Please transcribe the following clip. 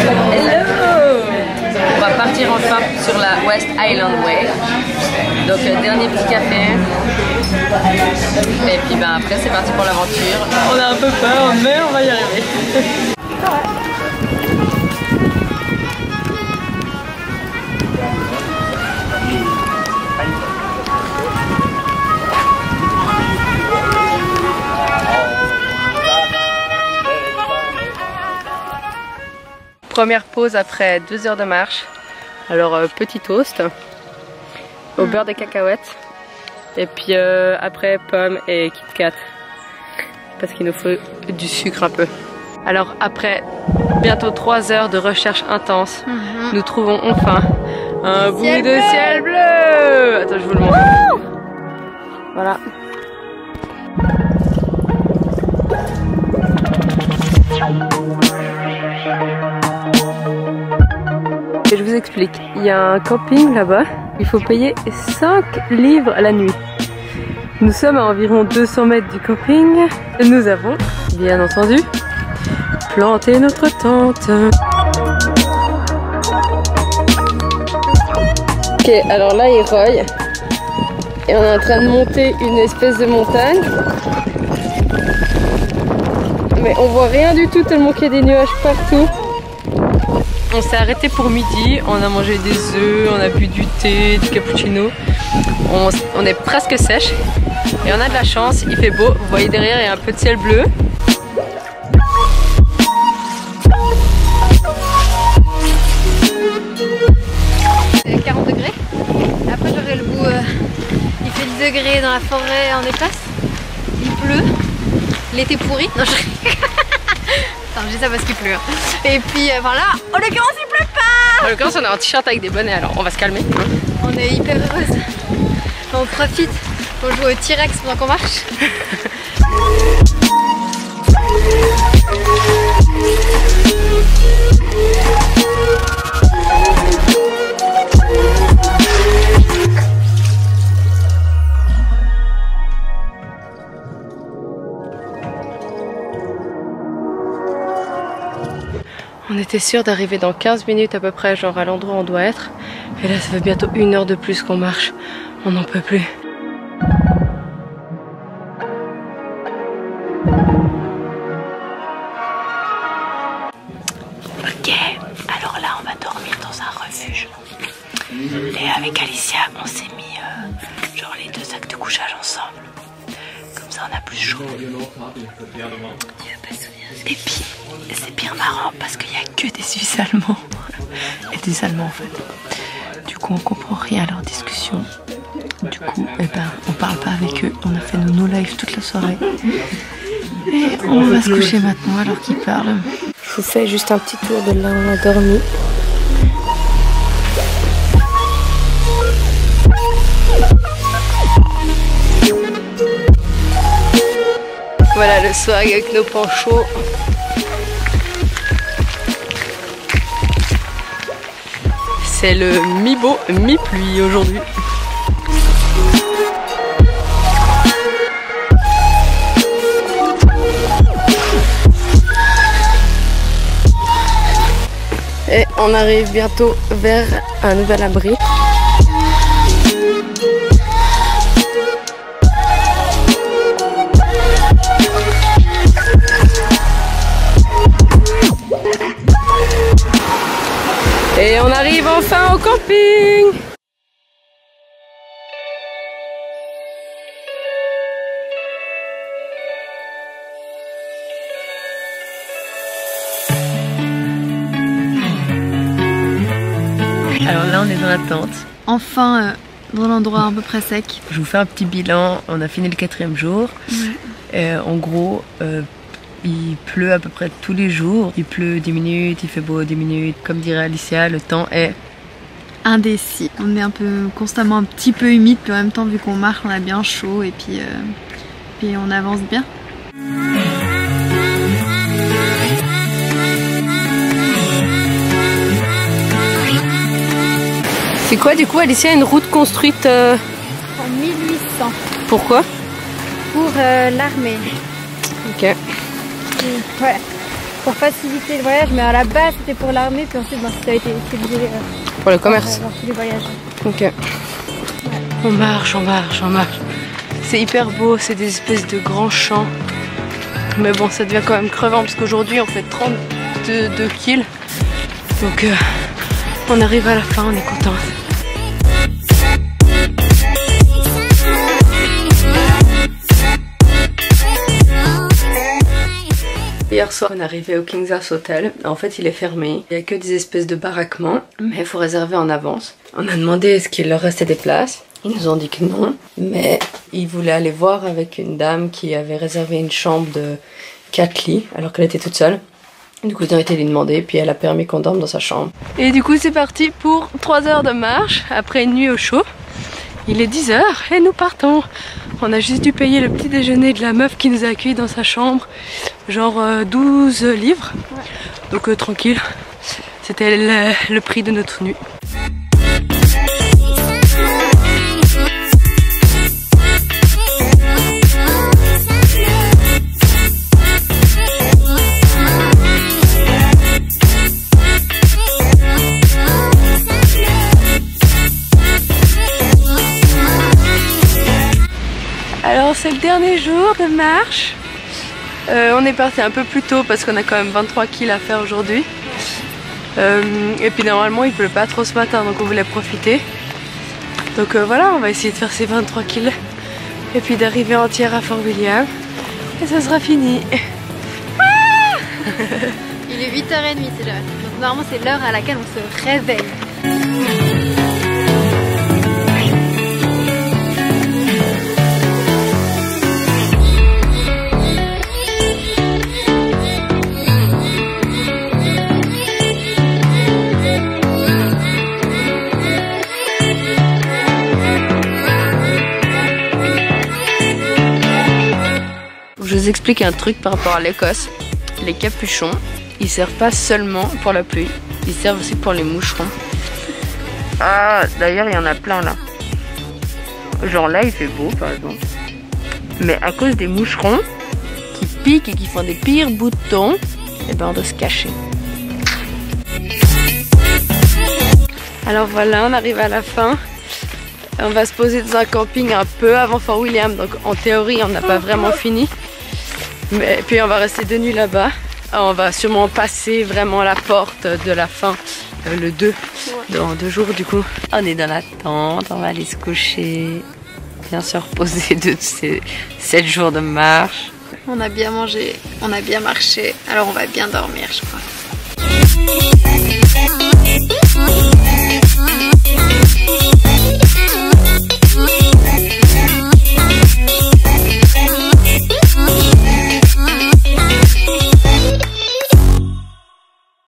Hello! On va partir enfin sur la West Island Way. Donc dernier petit café. Et puis après c'est parti pour l'aventure. On a un peu peur mais on va y arriver. Première pause après 2 heures de marche. Alors petit toast au beurre de cacahuètes. Et puis après pommes et Kit Kat. Parce qu'il nous faut du sucre un peu. Alors après bientôt 3 heures de recherche intense, nous trouvons enfin un bout de ciel bleu. Attends, je vous le montre. Voilà. Et je vous explique, il y a un camping là-bas, il faut payer 5 livres la nuit. Nous sommes à environ 200 mètres du camping et nous avons, bien entendu, planté notre tente. Ok, alors là il roille et on est en train de monter une espèce de montagne. Mais on voit rien du tout tellement qu'il y a des nuages partout. On s'est arrêté pour midi, on a mangé des œufs, on a bu du thé, du cappuccino. On est presque sèche et on a de la chance, il fait beau. Vous voyez derrière, il y a un peu de ciel bleu. C'est 40 degrés. Après j'aurai le goût, il fait 10 degrés dans la forêt en Écosse. Il pleut. L'été pourri. Non, attends, j'ai ça parce qu'il pleut. Et puis voilà, en l'occurrence il pleut pas. En l'occurrence on est en t-shirt avec des bonnets, alors on va se calmer. On est hyper heureuse. On profite, on joue au T-Rex pendant qu'on marche. On était sûr d'arriver dans 15 minutes à peu près, genre à l'endroit où on doit être. Et là ça fait bientôt 1 heure de plus qu'on marche. On n'en peut plus. Ok, alors là on va dormir dans un refuge. Et avec Alicia on s'est mis genre les 2 sacs de couchage ensemble. Comme ça on a plus chaud. Et puis c'est bien marrant parce qu'il n'y a que des Suisses allemands. Et des Allemands en fait. Du coup on comprend rien à leur discussion. Du coup on parle pas avec eux. On a fait nos lives toute la soirée. Et on va se coucher maintenant alors qu'ils parlent. Je vous fais juste un petit tour de là où on a dormi. Voilà le swag avec nos panchos. C'est le mi-beau, mi-pluie aujourd'hui. Et on arrive bientôt vers un nouvel abri. Et on arrive enfin au camping. Alors là on est dans la tente. Enfin dans l'endroit à peu près sec. Je vous fais un petit bilan, on a fini le 4e jour. Ouais. En gros, il pleut à peu près tous les jours. Il pleut 10 minutes, il fait beau 10 minutes. Comme dirait Alicia, le temps est indécis. On est un peu constamment un petit peu humide, puis en même temps vu qu'on marche on a bien chaud et puis on avance bien. C'est quoi du coup Alicia, une route construite en 1800. Pourquoi? Pour l'armée. Ok. Ouais. pour faciliter le voyage, mais à la base c'était pour l'armée, puis ensuite ça a été utilisé pour le commerce. Dans tous les voyages. Ok. Ouais. On marche, on marche, on marche. C'est hyper beau, c'est des espèces de grands champs. Mais bon, ça devient quand même crevant parce qu'aujourd'hui on fait 32 kills. Donc on arrive à la fin, on est content. Hier soir, on est arrivé au King's House Hotel. En fait, il est fermé. Il n'y a que des espèces de baraquements, mais il faut réserver en avance. On a demandé est-ce qu'il leur restait des places. Ils nous ont dit que non, mais ils voulaient aller voir avec une dame qui avait réservé une chambre de 4 lits, alors qu'elle était toute seule. Du coup, ils ont été lui demander, puis elle a permis qu'on dorme dans sa chambre. Et du coup, c'est parti pour 3 heures de marche, après une nuit au chaud. Il est 10 h et nous partons. On a juste dû payer le petit déjeuner de la meuf qui nous a accueillis dans sa chambre. Genre 12 livres. Ouais. Donc tranquille. C'était le prix de notre nuit. Alors c'est le dernier jour de marche. On est parti un peu plus tôt parce qu'on a quand même 23 kills à faire aujourd'hui. Et puis normalement il pleut pas trop ce matin, donc on voulait profiter. Donc voilà, on va essayer de faire ces 23 kills et puis d'arriver entière à Fort William. Et ça sera fini. Ah il est 8h30, c'est l'heure. Donc normalement c'est l'heure à laquelle on se réveille. Je vous explique un truc par rapport à l'Écosse. Les capuchons, ils servent pas seulement pour la pluie, ils servent aussi pour les moucherons. Ah, d'ailleurs il y en a plein là. Genre là il fait beau par exemple. Mais à cause des moucherons qui piquent et qui font des pires boutons, et ben on doit se cacher. Alors voilà, on arrive à la fin. On va se poser dans un camping un peu avant Fort William, donc en théorie on n'a pas vraiment fini. Mais puis on va rester 2 nuits là-bas. On va sûrement passer vraiment la porte de la fin, le 2, dans 2 jours du coup. On est dans la tente, on va aller se coucher, bien se reposer de ces 7 jours de marche. On a bien mangé, on a bien marché, alors on va bien dormir je